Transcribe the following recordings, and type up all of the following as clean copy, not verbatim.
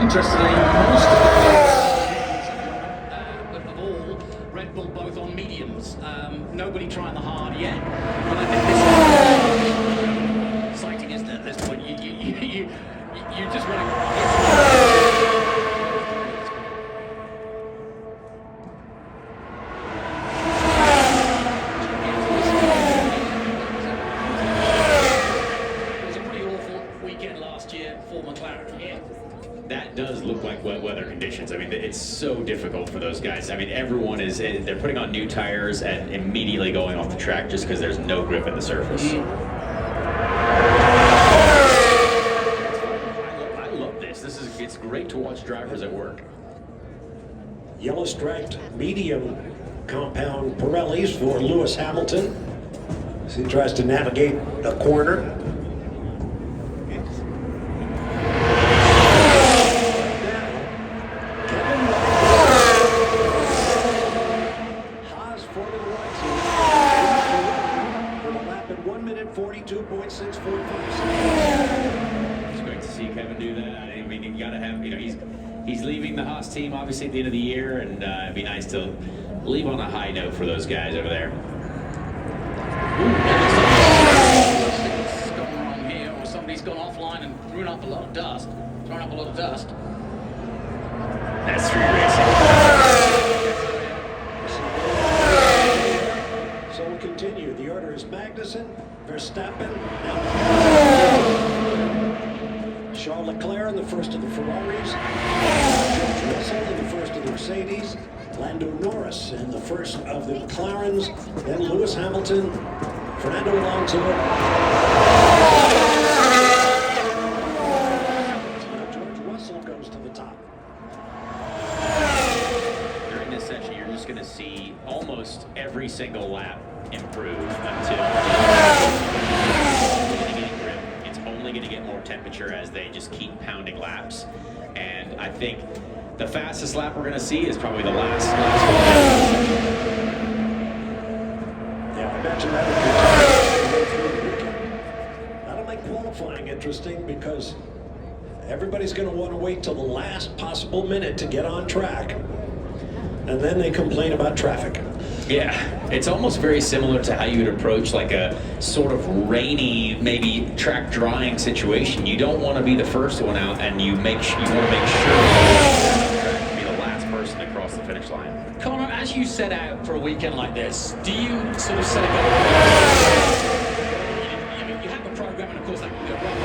Interestingly, most of all, Red Bull both on mediums. Nobody trying the hard yet. But I think this is exciting, isn't it? At this point, you just want to. That does look like wet weather conditions. I mean, it's so difficult for those guys. I mean, everyone they're putting on new tires and immediately going off the track just because there's no grip in the surface. I love this. It's great to watch drivers at work. Yellow striped medium compound Pirellis for Lewis Hamilton as he tries to navigate the corner. For the lap at 1 minute 42.645. It's great to see Kevin do that. I mean, you got to have, he's leaving the Haas team obviously at the end of the year, and it'd be nice to leave on a high note for those guys over there. Something's gone wrong here, or somebody's gone offline and thrown up a lot of dust. That's street racing. So we'll continue. The order is Magnussen, Verstappen, Charles Leclerc in the first of the Ferraris, George Russell in the first of the Mercedes, Lando Norris in the first of the McLarens, then Lewis Hamilton, Fernando Alonso. George Russell goes to the top. During this session, you're just going to see almost every single lap improve until it's only going to get more temperature as they just keep pounding laps. And I think the fastest lap we're going to see is probably the last one. Yeah, I imagine that would be that'll make qualifying interesting because everybody's going to want to wait till the last possible minute to get on track, and then they complain about traffic. Yeah, it's almost very similar to how you would approach like a sort of rainy, maybe track drying situation. You don't want to be the first one out, and you want to make sure you're be the last person to cross the finish line. Connor, as you set out for a weekend like this, do you sort of set a goal? You have a program, and of course that can go wrong.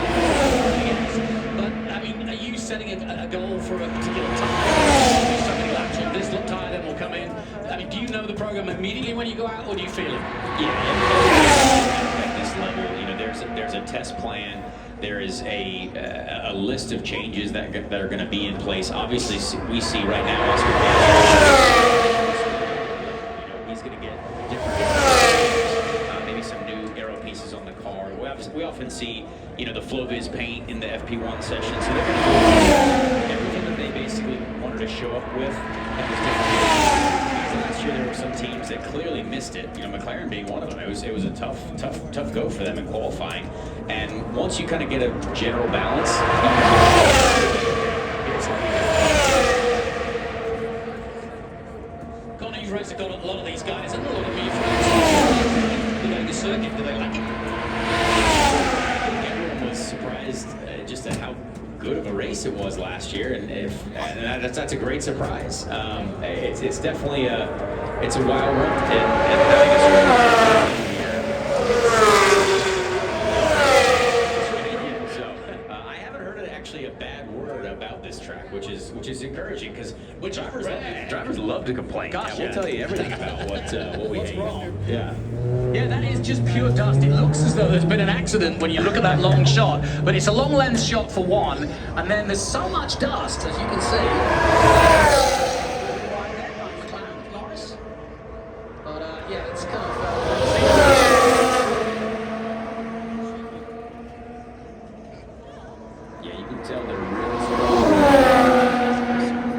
But I mean, are you setting a goal for a particular time? So many laps on this look tired, then we'll come in. I mean, do you know the program immediately when you go out, or do you feel it? Yeah, at this level, there's a test plan. There is a list of changes that are going to be in place. Obviously, we see right now Oscar he's going to get different maybe some new aero pieces on the car. We often see the FlowViz paint in the FP1 session, so they're going to do everything that they basically wanted to show up with. That was different. Last year there were some teams that clearly missed it. McLaren being one of them. It was a tough go for them in qualifying. And once you kind of get a general balance, Connor, you've raced a lot of these guys, and a lot of you've raced the circuit. Do they like it? Everyone was surprised just at how good of a race it was last year, and that's a great surprise. It's definitely a wild run, and so I haven't heard actually a bad word about this track, which is encouraging because drivers love to complain. Gosh, we'll tell you everything about what we hate. Wrong? Yeah. Yeah, that is just pure dust. It looks as though there's been an accident when you look at that long shot, but it's a long lens shot for one, and then there's so much dust, as you can see. But yeah, it's kind of yeah, you can tell they're really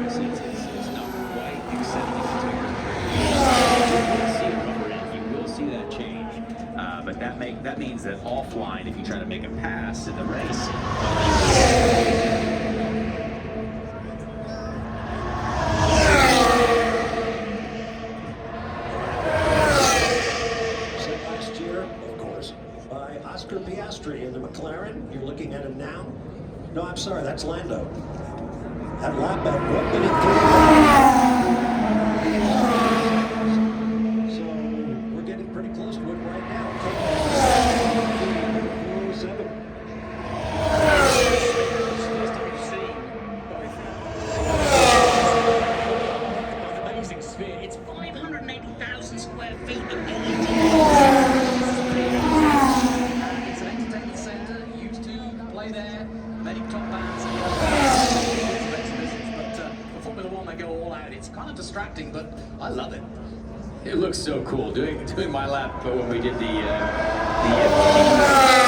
it's not quite accepting you will see that change, but that means that offline, if you try to make a pass in the race, No, I'm sorry, that's Lando. That lap at 1 minute 3. So we're getting pretty close to it right now. 407. First time we've seen both amazing sphere. It's 580,000 square feet of LED. It's an entertainment centre. Used to play there. Many top bands. But for Formula One, they go all out. It's kind of distracting, but I love it. It looks so cool doing my lap when we did the FP.